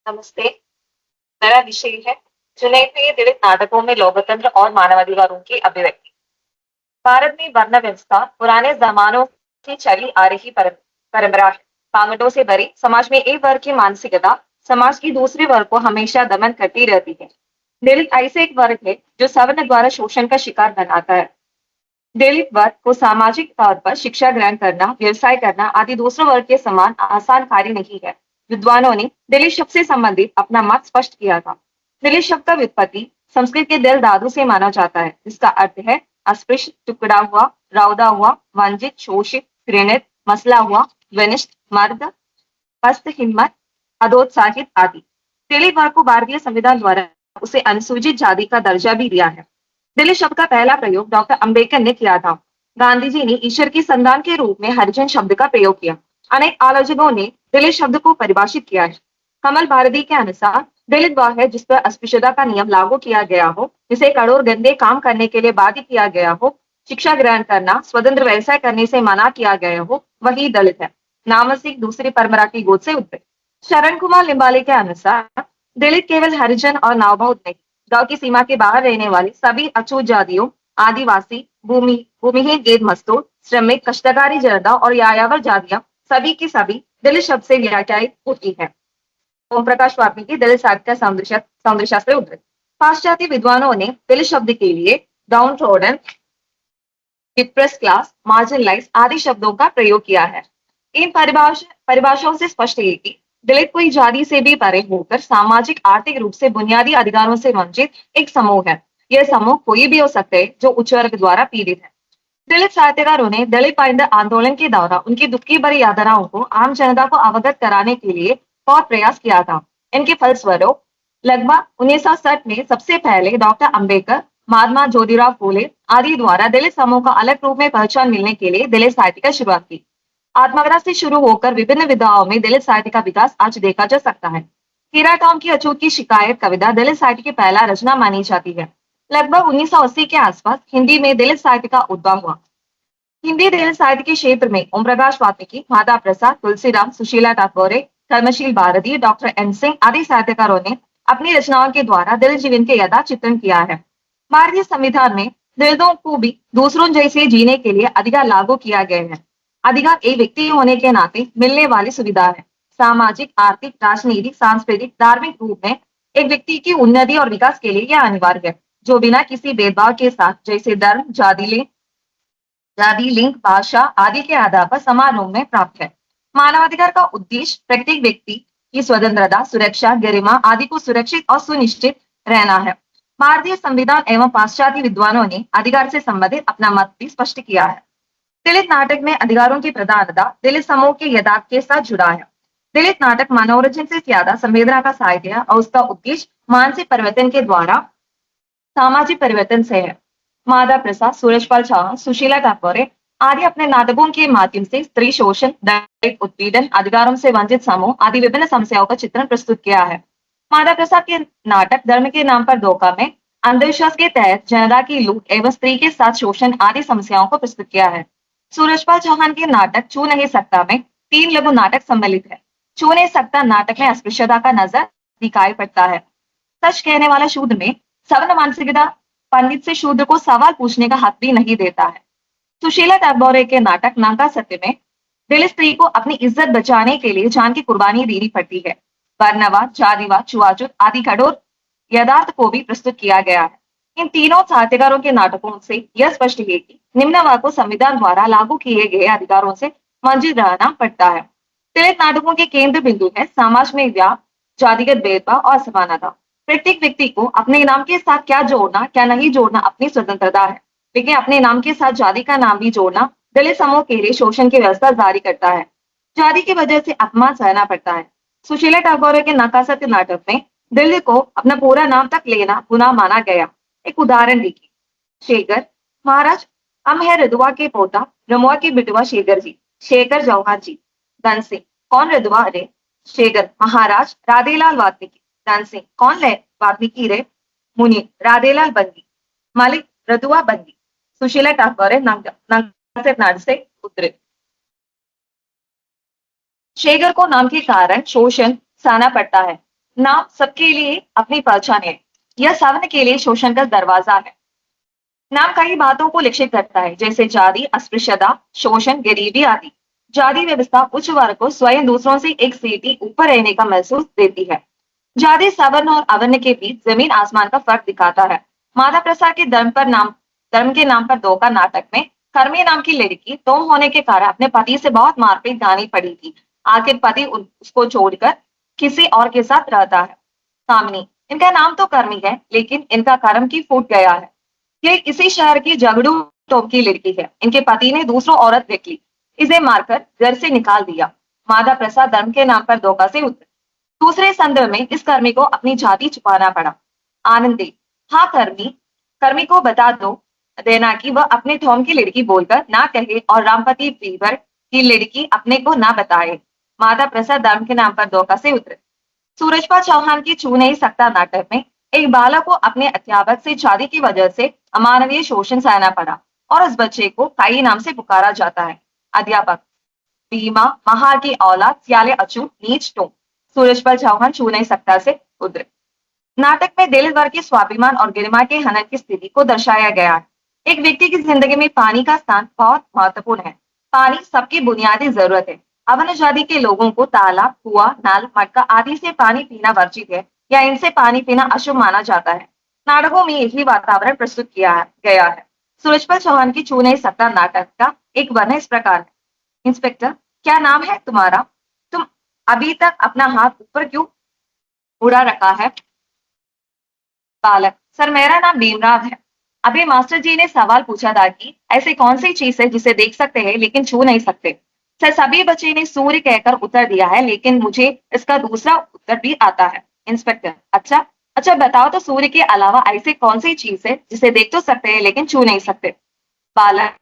नमस्ते। मेरा विषय है चुनाव में दलित नाटकों में लोकतंत्र और मानवाधिकारों की अभिव्यक्ति। भारत में वर्ण व्यवस्था पुराने जमानों से चली आ रही परंपरा है। पांगटों से भरी समाज में एक वर्ग की मानसिकता समाज की दूसरे वर्ग को हमेशा दमन करती रहती है। दलित ऐसे एक वर्ग है जो सवर्ण द्वारा शोषण का शिकार बनाता है। दलित वर्ग को सामाजिक तौर पर शिक्षा ग्रहण करना, व्यवसाय करना आदि दूसरे वर्ग के समान आसान कार्य नहीं है। विद्वानों ने दलित शब्द से संबंधित अपना मत स्पष्ट किया था। दलित शब्द का व्युत्पत्ति संस्कृत के दल धातु से माना जाता है, जिसका अर्थ है अस्पृश्य, टुकड़ा हुआ, रौदा हुआ, वंचित, शोषित, घृणित, मसला हुआ, विनिष्ट, मर्द, पस्त, हिम्मत, अधोत्साहित आदि। दलित वर्ग को भारतीय संविधान द्वारा उसे अनुसूचित जाति का दर्जा भी दिया है। दलित शब्द का पहला प्रयोग डॉक्टर अंबेडकर ने किया था। गांधी जी ने ईश्वर की संतान के रूप में हरिजन शब्द का प्रयोग किया। अनेक आलोचकों ने दलित शब्द को परिभाषित किया है। कमल भारती के अनुसार दलित वह है जिस पर अस्पृश्यता का नियम लागू किया गया हो, जिसे कठोर गंदे काम करने के लिए बाध्य किया गया हो, शिक्षा ग्रहण करना, स्वतंत्र व्यवसाय करने से मना किया गया हो, वही दलित है। नामसिक दूसरी परंपरा की गोद से उठे। शरण कुमार लिम्बाले के अनुसार दलित केवल हरिजन और नावभाउत नहीं, गांव की सीमा के बाहर रहने वाले सभी अछूत जातियों, आदिवासी, भूमिहीन, गेद मजदूर, श्रमिक, कष्टकारी जनता और यायावर जातियां सभी की सभी दलित शब्द से व्याख्यायित होती है। ओम प्रकाश वाल्मीकि दलित साहित्य का सौंदर्य शास्त्र उद्धृत। पाश्चात्य विद्वानों ने दलित शब्द के लिए downtrodden, depress class, marginalise आदि शब्दों का प्रयोग किया है। इन परिभाषाओं से स्पष्ट है कि दलित कोई जाति से भी परे होकर सामाजिक आर्थिक रूप से बुनियादी अधिकारों से वंचित एक समूह है। यह समूह कोई भी हो सकता है जो उच्च वर्ग द्वारा पीड़ित है। दलित साहित्यकारों ने दलित पाइंदर आंदोलन के दौरान उनकी दुखी भरी यातनाओं को आम जनता को अवगत कराने के लिए बहुत प्रयास किया था। इनके फलस्वरूप लगभग 1960 में सबसे पहले डॉक्टर अंबेडकर, महात्मा ज्योतिराव फूले आदि द्वारा दलित समूह का अलग रूप में पहचान मिलने के लिए दलित साहित्य का शुरुआत की। आत्मकथा से शुरू होकर विभिन्न विधाओं में दलित साहित्य का विकास आज देखा जा सकता है। हीरा टॉम की अछूत की शिकायत कविता दलित साहित्य की पहला रचना मानी जाती है। लगभग 1980 के आसपास हिंदी में दलित साहित्य का उद्भव हुआ। हिंदी दलित साहित्य के क्षेत्र में ओम प्रकाश वाल्मीकि, माता प्रसाद, तुलसीराम, सुशीला टागोरे, कर्मशील भारती, डॉक्टर एन सिंह आदि साहित्यकारों ने अपनी रचनाओं के द्वारा दलित जीवन के यथा चित्रण किया है। भारतीय संविधान में दलितों को भी दूसरों जैसे जीने के लिए अधिकार लागू किया गया है। अधिकार एक व्यक्ति होने के नाते मिलने वाली सुविधा है। सामाजिक, आर्थिक, राजनीतिक, सांस्कृतिक, धार्मिक रूप में एक व्यक्ति की उन्नति और विकास के लिए यह अनिवार्य है, जो बिना किसी भेदभाव के साथ जैसे धर्म, जाति, लिंग, भाषा आदि के आधार पर समान रूप में प्राप्त है। मानवाधिकार का उद्देश्य प्रत्येक व्यक्ति की स्वतंत्रता, सुरक्षा, गरिमा आदि को सुरक्षित और सुनिश्चित रहना है। भारतीय संविधान एवं पाश्चात्य विद्वानों ने अधिकार से संबंधित अपना मत भी स्पष्ट किया है। दलित नाटक में अधिकारों की प्रधानता दलित समूह के यथार्थ के साथ जुड़ा है। दलित नाटक मनोरंजन से ज्यादा संवेदना का साहित्य है और उसका उद्देश्य मानसिक परिवर्तन के द्वारा सामाजिक परिवर्तन से है। माता प्रसाद, सूरजपाल चौहान, सुशीला टागोरे आदि अपने नाटकों के माध्यम से स्त्री शोषण, दैहिक उत्पीड़न, अधिकारों से वंचित समूह आदि विभिन्न समस्याओं का चित्रण प्रस्तुत किया है। माता प्रसाद के नाटक धर्म के नाम पर धोखा में अंधविश्वास के तहत जनता की लूट एवं स्त्री के साथ शोषण आदि समस्याओं को प्रस्तुत किया है। सूरजपाल चौहान के नाटक छू नहीं सकता में 3 लघु नाटक सम्मिलित है। छू नहीं सकता नाटक में अस्पृश्यता का नजर दिखाई पड़ता है। सच कहने वाला शूद्र में सवर्ण मानसिकता पंडित से शूद्र को सवाल पूछने का हक भी नहीं देता है। सुशीला टागोरे के नाटक नागा सत्य में दलित स्त्री को अपनी इज्जत बचाने के लिए जान की कुर्बानी देनी पड़ती है। वर्णवाद, जातिवाद, छुआछूत आदि कठोर यथार्थ को भी प्रस्तुत किया गया है। इन तीनों साहित्यकारों के नाटकों से यह स्पष्ट है कि निम्न वर्ग को संविधान द्वारा लागू किए गए अधिकारों से वंचित रहना पड़ता है। दलित नाटकों के केंद्र बिंदु है समाज में व्याप्त जातिगत भेदभाव और असमानता। प्रत्येक व्यक्ति को अपने नाम के साथ क्या जोड़ना क्या नहीं जोड़ना अपनी स्वतंत्रता है, लेकिन अपने नाम के साथ जाति का नाम भी जोड़ना दलित समूह के लिए शोषण की व्यवस्था जारी करता है। जाति की वजह से अपमान सहना पड़ता है। सुशीला टागोरे के नकासत्य नाटक में दलित को अपना पूरा नाम तक लेना गुनाह माना गया। एक उदाहरण देखिए। शेखर महाराज, हम है रधुआ के पोता, रमुआ की बिटवा शेखर जी, शेखर जौहर जी। धन सिंह, कौन रधुआ रे? शेखर महाराज, राधेलाल वाल्मीकि। धन सिंह, कौन ले वाल्मीकि रे? मुनि, राधेलाल बंदी। मालिक, रधुआ बंदी। सुशीला टागोरे नाट से उद्धृत। शेखर को नाम के कारण शोषण सहना पड़ता है। नाम सबके लिए अपनी पहचान है। यह सवर्ण के लिए शोषण का दरवाजा है। नाम कई बातों को लक्षित करता है, जैसे जाति, अस्पृश्यता, शोषण, गरीबी आदि। जाति व्यवस्था उच्च वर्ग को स्वयं दूसरों से एक सीढ़ी ऊपर रहने का महसूस देती है। जाति सवर्ण और अवर्ण के बीच जमीन आसमान का फर्क दिखाता है। माता प्रसाद के धर्म के नाम पर दो का नाटक में कर्मी नाम की लड़की टोम होने के कारण अपने पति से बहुत मारपीट खानी पड़ी थी। आखिर पति उसको छोड़कर किसी और के साथ रहता है। कामिनी, इनका नाम तो कर्मी है, लेकिन इनका कर्म की फूट गया है। ये इसी शहर की झगड़ू टोम की लड़की है। इनके पति ने दूसरों औरत देख ली, इसे मारकर घर से निकाल दिया। माता प्रसाद धर्म के नाम पर धोखा से उतरे। दूसरे संदर्भ में इस कर्मी को अपनी जाति छुपाना पड़ा। आनंदी, हाँ कर्मी, कर्मी को बता दो देना कि वह अपने थॉम की लड़की बोलकर ना कहे और रामपति बीवर की लड़की अपने को ना बताए। माता प्रसाद धर्म के नाम पर धोखा से उतरे। सूरजपाल चौहान की छू नहीं सकता नाटक में एक बालक को अपने अध्यापक से शादी की वजह से अमानवीय शोषण सहना पड़ा और उस बच्चे को कई नाम से पुकारा जाता है। अध्यापक, भीमा, महा की औलाद, सियाले अछूत, नीच टोम। सूरजपाल चौहान छू नहीं सकता से उतरे। नाटक में दलित वर्ग के स्वाभिमान और गरिमा के हनन की स्थिति को दर्शाया गया है। एक व्यक्ति की जिंदगी में पानी का स्थान बहुत महत्वपूर्ण है। पानी सबकी बुनियादी जरूरत है। अवर्ण जाति के लोगों को तालाब, कुआं, नाल, मटका आदि से पानी पीना वर्जित है या इनसे पानी पीना अशुभ माना जाता है। नाटकों में यही वातावरण प्रस्तुत किया गया है। सूरजपाल चौहान की छू नहीं सकता नाटक का एक वर्ण इस प्रकार है। इंस्पेक्टर, क्या नाम है तुम्हारा? तुम अभी तक अपना हाथ ऊपर क्यों उड़ा रखा है? बालक, सर मेरा नाम भीमराव है। अभी मास्टर जी ने सवाल पूछा था कि ऐसी कौन सी चीज है जिसे देख सकते हैं लेकिन छू नहीं सकते। सर सभी बच्चे ने सूर्य कहकर उत्तर दिया है, लेकिन मुझे इसका दूसरा उत्तर भी आता है। इंस्पेक्टर, अच्छा अच्छा बताओ तो सूर्य के अलावा ऐसी कौन सी चीज है जिसे देख तो सकते हैं लेकिन छू नहीं सकते। बालक,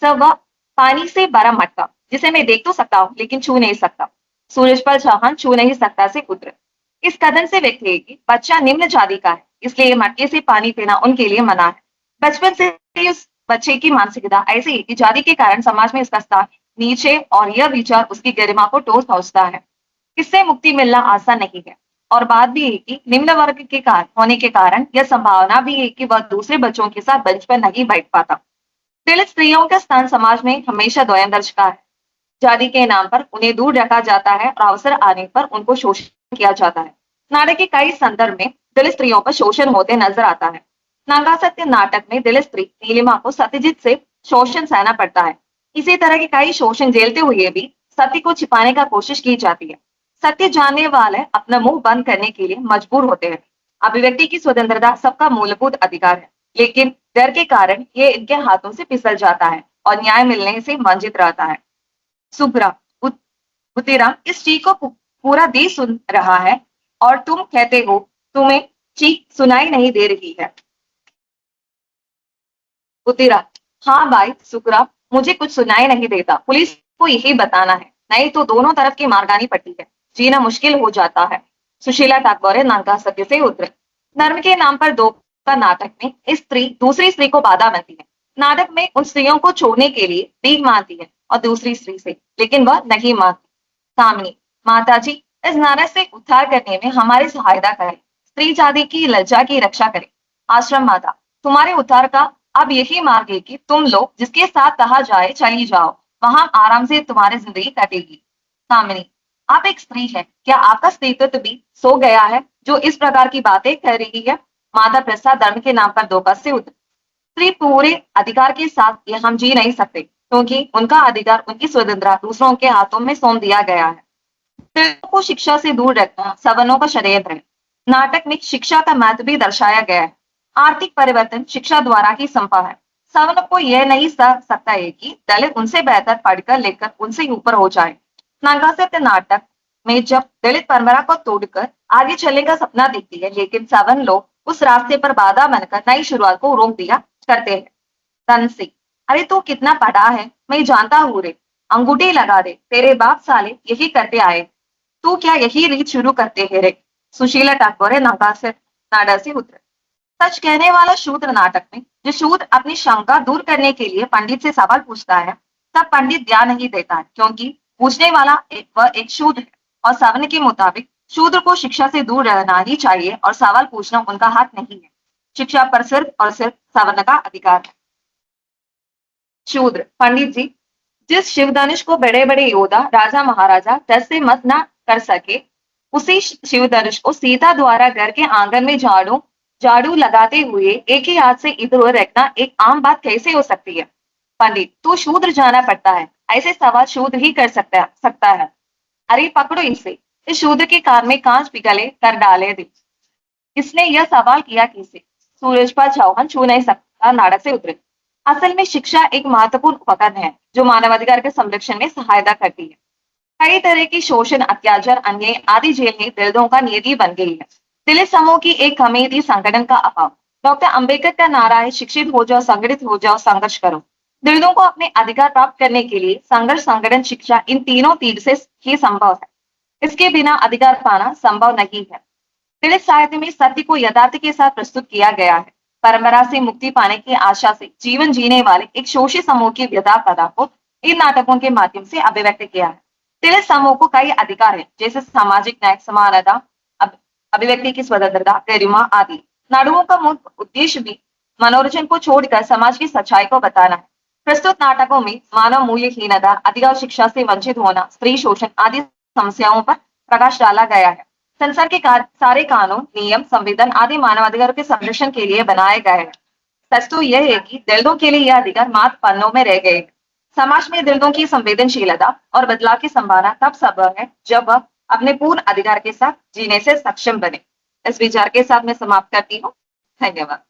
सर वह पानी से भरा मटका जिसे मैं देख तो सकता हूँ लेकिन छू नहीं सकता। सूरजपाल चौहान छू नहीं सकता से उतरे। इस कथन से व्यक्त है कि बच्चा निम्न जाति का है, इसलिए मटके से पानी पीना उनके लिए मना है। बचपन से ही उस बच्चे की मानसिकता ऐसी है कि जाति के कारण समाज में इसका स्थान नीचे और यह विचार उसकी गरिमा को ठोस पहुंचता है। इससे मुक्ति मिलना आसान नहीं है। और बात भी है कि निम्न वर्ग के कारण होने के कारण यह संभावना भी है कि वह दूसरे बच्चों के साथ बेंच पर नहीं बैठ पाता। दलित स्त्रियों का स्थान समाज में हमेशा द्वयम दर्ज का है। जाति के नाम पर उन्हें दूर रखा जाता है और अवसर आने पर उनको शोषण किया जाता है। नाटक के कई संदर्भ में दलित स्त्रियों पर शोषण होते नजर आता है। नागा सत्य नाटक में दलित स्त्री नीलिमा को सत्यजीत से शोषण सहना पड़ता है। इसी तरह के कई शोषण झेलते हुए भी सत्य को छिपाने का कोशिश की जाती है। सत्य जानने वाले अपना मुंह बंद करने के लिए मजबूर होते हैं। अभिव्यक्ति की स्वतंत्रता सबका मूलभूत अधिकार है, लेकिन डर के कारण ये इनके हाथों से फिसल जाता है और न्याय मिलने से वंचित रहता है। सुभ्रा, बुद्धिराम, इस चीख को पूरा देश सुन रहा है और तुम कहते हो तुम्हें चीख सुनाई नहीं दे रही है। बुद्धिराम, हाँ भाई सुखराम, मुझे कुछ सुनाई नहीं देता। पुलिस को यही बताना है, नहीं तो दोनों तरफ की मारगानी पड़ती है, जीना मुश्किल हो जाता है। सुशीला ठाकुर नागा सत्य से उतरे। धर्म के नाम पर दो का नाटक में स्त्री दूसरी स्त्री को बाधा बनती है। नाटक में उन स्त्रियों को छोड़ने के लिए भीख मांगती है और दूसरी स्त्री से, लेकिन वह नहीं मांगती। कामिनी, माता जी इस नारक से उद्धार करने में हमारी सहायता करें। स्त्री जाति की लज्जा की रक्षा करें। आश्रम माता, तुम्हारे उद्धार का अब यही मार्ग है कि तुम लोग जिसके साथ कहा जाए चली जाओ, वहां आराम से तुम्हारी जिंदगी कटेगी। कामिनी, आप एक स्त्री है, क्या आपका स्त्रीत्व भी सो गया है जो इस प्रकार की बातें कह रही है? माता प्रसाद धर्म के नाम पर धोखा से उतर। स्त्री पूरे अधिकार के साथ ये हम जी नहीं सकते, क्योंकि उनका अधिकार, उनकी स्वतंत्रता दूसरों के हाथों में सौंप दिया गया है। स्त्रियों को शिक्षा से दूर रखना सवर्णों का षड्यंत्र है। नाटक में शिक्षा का महत्व भी दर्शाया गया है। आर्थिक परिवर्तन शिक्षा द्वारा ही संभव है। सवर्ण को यह नहीं सह सकता है कि दलित उनसे बेहतर पढ़कर लेकर उनसे ऊपर हो जाए। नागा सत्य नाटक में जब दलित परंपरा को तोड़कर आगे चलने का सपना देखती है, लेकिन सवर्ण लोग उस रास्ते पर बाधा बनकर नई शुरुआत को रोक दिया करते हैं। धन सिंह, अरे तू कितना पढ़ा है, मैं जानता हूँ रे, अंगूठी लगा दे, तेरे बाप साले यही करते आए, तू क्या यही रीत शुरू करते है रे। सुशीला ठाकुर नागा से नाडा से उतरे। सच कहने वाला शूद्र नाटक में जो शूद्र अपनी शंका दूर करने के लिए पंडित से सवाल पूछता है, तब पंडित ध्यान नहीं देता है, क्योंकि पूछने वाला वह एक शूद्र है और सवर्ण के मुताबिक शूद्र को शिक्षा से दूर रहना ही चाहिए और सवाल पूछना उनका हक नहीं है। शिक्षा पर सिर्फ और सिर्फ सवर्ण का अधिकार है। शूद्र पंडित जी, जिस शिवधनुष को बड़े बड़े योद्धा राजा महाराजा टस से मत न कर सके, उसी शिवधनुष को सीता द्वारा घर के आंगन में झाड़ू झाड़ू लगाते हुए एक ही हाथ से इधर उधर रखना एक आम बात कैसे हो सकती है? पंडित, तो शूद्र जाना पड़ता है, ऐसे सवाल शूद्र ही कर सकता है। अरे पकड़ो इसे, इस शूद्र के कान में कांच पिघले कर डाले दे। इसने यह सवाल किया किसे? सूरजपाल चौहान छू नहीं सकता नाटक से उतरे। असल में शिक्षा एक महत्वपूर्ण उपकरण है जो मानवाधिकार के संरक्षण में सहायता करती है। कई तरह की शोषण, अत्याचार, अन्याय आदि जेलें दलितों का नियति बन गई है। दलित समूह की एक कमी थी संगठन का अभाव। डॉक्टर अंबेडकर का नारा है, शिक्षित हो जाओ, संगठित हो जाओ, संघर्ष करो। दलितों को अपने अधिकार प्राप्त करने के लिए संघर्ष, संगठन, शिक्षा, इन तीनों तीर से ही संभव है। इसके बिना अधिकार पाना संभव नहीं है। दलित साहित्य में सत्य को यथार्थ के साथ प्रस्तुत किया गया है। परंपरा से मुक्ति पाने की आशा से जीवन जीने वाले एक शोषित समूह की व्यथा कथा को इन नाटकों के माध्यम से अभिव्यक्त किया है। दलित समूह को कई अधिकार है, जैसे सामाजिक न्याय, समानता, अभिव्यक्ति की स्वतंत्रता, गरिमा आदि। नाटकों का मुख्य उद्देश्य भी मनोरंजन को छोड़कर समाज की सच्चाई को बताना है। प्रस्तुत नाटकों में मानव मूल्यहीनता, अधिकार, शिक्षा से वंचित होना, स्त्री शोषण आदि समस्याओं पर प्रकाश डाला गया है। संसार के सारे कानून, नियम, संविधान आदि मानवाधिकारों के संरक्षण के लिए बनाए गए हैं। सच तो यह है कि दलितों के लिए यह अधिकार मात्र पन्नों में रह गए। समाज में दलितों की संवेदनशीलता और बदलाव की संभावना तब संभव है जब वह अपने पूर्ण अधिकार के साथ जीने से सक्षम बने। इस विचार के साथ मैं समाप्त करती हूँ। धन्यवाद।